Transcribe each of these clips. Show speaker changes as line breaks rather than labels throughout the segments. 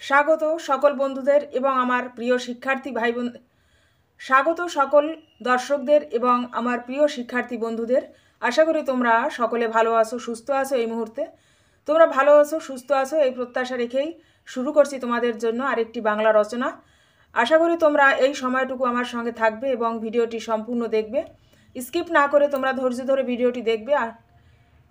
স্বাগত সকল বন্ধুদের এবং আমার প্রিয় শিক্ষার্থী ভাই বোন স্বাগত সকল দর্শকদের এবং আমার প্রিয় শিক্ষার্থী বন্ধুদের। আশা করি তোমরা সকলে ভালো আছো, সুস্থ আছো। এই মুহূর্তে তোমরা ভালো আছো, সুস্থ আছো এই প্রত্যাশা রেখেই শুরু করছি তোমাদের জন্য আরেকটি বাংলা রচনা। আশা করি তোমরা এই সময়টুকু আমার সঙ্গে থাকবে এবং ভিডিওটি সম্পূর্ণ দেখবে। স্কিপ না করে তোমরা ধৈর্য ধরে ভিডিওটি দেখবে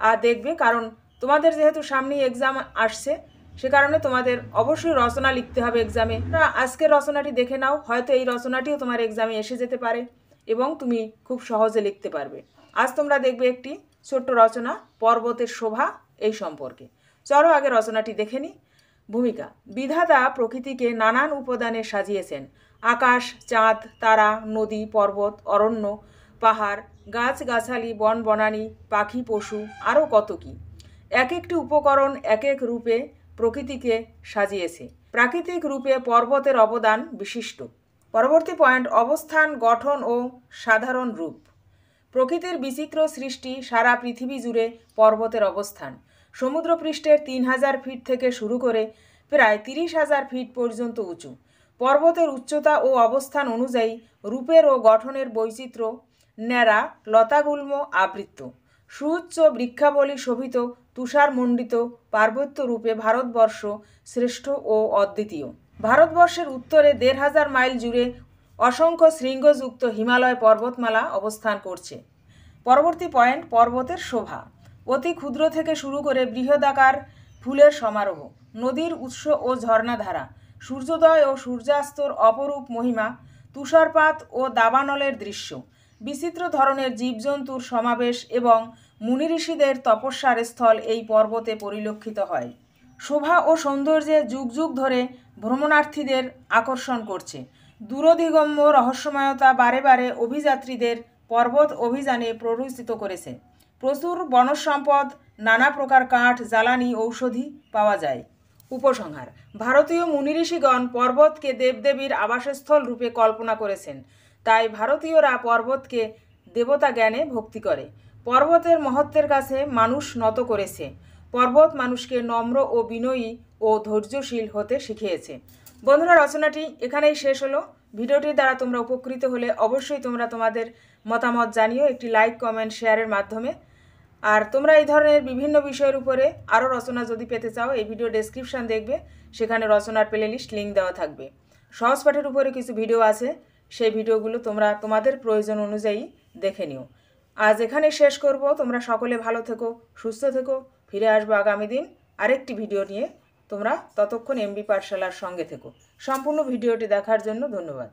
আর দেখবে, কারণ তোমাদের যেহেতু সামনেই এক্সাম আসছে, সে কারণে তোমাদের অবশ্যই রচনা লিখতে হবে এক্সামে। আজকের রচনাটি দেখে নাও, হয়তো এই রচনাটিও তোমার এক্সামে এসে যেতে পারে এবং তুমি খুব সহজে লিখতে পারবে। আজ তোমরা দেখবে একটি ছোট্ট রচনা, পর্বতের শোভা এই সম্পর্কে। চলো আগে রচনাটি দেখে নিই। ভূমিকা: বিধাতা প্রকৃতিকে নানান উপাদানে সাজিয়েছেন। আকাশ, চাঁদ, তারা, নদী, পর্বত, অরণ্য, পাহাড়, গাছগাছালি, বন বনানী, পাখি, পশু, আরও কত কী। এক একটি উপকরণ এক এক রূপে প্রকৃতিকে সাজিয়েছে। প্রাকৃতিক রূপে পর্বতের অবদান বিশিষ্ট। পরবর্তী পয়েন্ট: অবস্থান, গঠন ও সাধারণ রূপ। প্রকৃতির বিচিত্র সৃষ্টি। সারা পৃথিবী জুড়ে পর্বতের অবস্থান। সমুদ্রপৃষ্ঠের 3000 ফিট থেকে শুরু করে প্রায় 30,000 ফিট পর্যন্ত উঁচু। পর্বতের উচ্চতা ও অবস্থান অনুযায়ী রূপের ও গঠনের বৈচিত্র্য। ন্যাড়া লতাগুল্ম আবৃত, সুউচ্চ বৃক্ষাবলী শোভিত তুষারমণ্ডিত পার্বত্য রূপে ভারতবর্ষ শ্রেষ্ঠ ও অদ্বিতীয়। ভারতবর্ষের উত্তরে 1500 মাইল জুড়ে অসংখ্য শৃঙ্গযুক্ত হিমালয় পর্বতমালা অবস্থান করছে। পরবর্তী পয়েন্ট: পর্বতের শোভা। অতি ক্ষুদ্র থেকে শুরু করে বৃহদাকার ফুলের সমারোহ, নদীর উৎস ও ঝর্ণাধারা, সূর্যোদয় ও সূর্যাস্তর অপরূপ মহিমা, তুষারপাত ও দাবানলের দৃশ্য, বিচিত্র ধরনের জীবজন্তুর সমাবেশ এবং মুনি ঋষিদের তপস্যার স্থল এই পর্বতে পরিলক্ষিত হয়। শোভা ও সৌন্দর্যে যুগ যুগ ধরে ভ্রমণার্থীদের আকর্ষণ করছে। দূরদিগম্য রহস্যময়তা বারে বারে অভিযাত্রীদের পর্বত অভিযানে প্ররোচিত করেছে। প্রচুর বনজ সম্পদ, নানা প্রকার কাঠ, জ্বালানি, ঔষধি পাওয়া যায়। উপসংহার: ভারতীয় মুনি ঋষিগণ পর্বতকে দেবদেবীর আবাসস্থল রূপে কল্পনা করেছেন। তাই ভারতীয়রা পর্বতকে দেবতা জ্ঞানে ভক্তি করে। পর্বতের মহত্বের কাছে মানুষ নত করেছে। পর্বত মানুষকে নম্র ও বিনয়ী ও ধৈর্যশীল হতে শিখিয়েছে। বন্ধুরা, রচনাটি এখানেই শেষ হলো। ভিডিওটির দ্বারা তোমরা উপকৃত হলে অবশ্যই তোমরা তোমাদের মতামত জানিও একটি লাইক, কমেন্ট, শেয়ারের মাধ্যমে। আর তোমরা এই ধরনের বিভিন্ন বিষয়ের উপরে আরও রচনা যদি পেতে চাও, এই ভিডিও ডেসক্রিপশান দেখবে, সেখানে রচনার প্লেলিস্ট লিঙ্ক দেওয়া থাকবে। সহজ পাঠের উপরে কিছু ভিডিও আছে, সেই ভিডিওগুলো তোমরা তোমাদের প্রয়োজন অনুযায়ী দেখে নিও। আজ এখানে শেষ করব। তোমরা সকলে ভালো থেকো, সুস্থ থেকো। ফিরে আসবো আগামী দিন আরেকটি ভিডিও নিয়ে। তোমরা ততক্ষণ এমবি পাঠশালার সঙ্গে থেকো। সম্পূর্ণ ভিডিওটি দেখার জন্য ধন্যবাদ।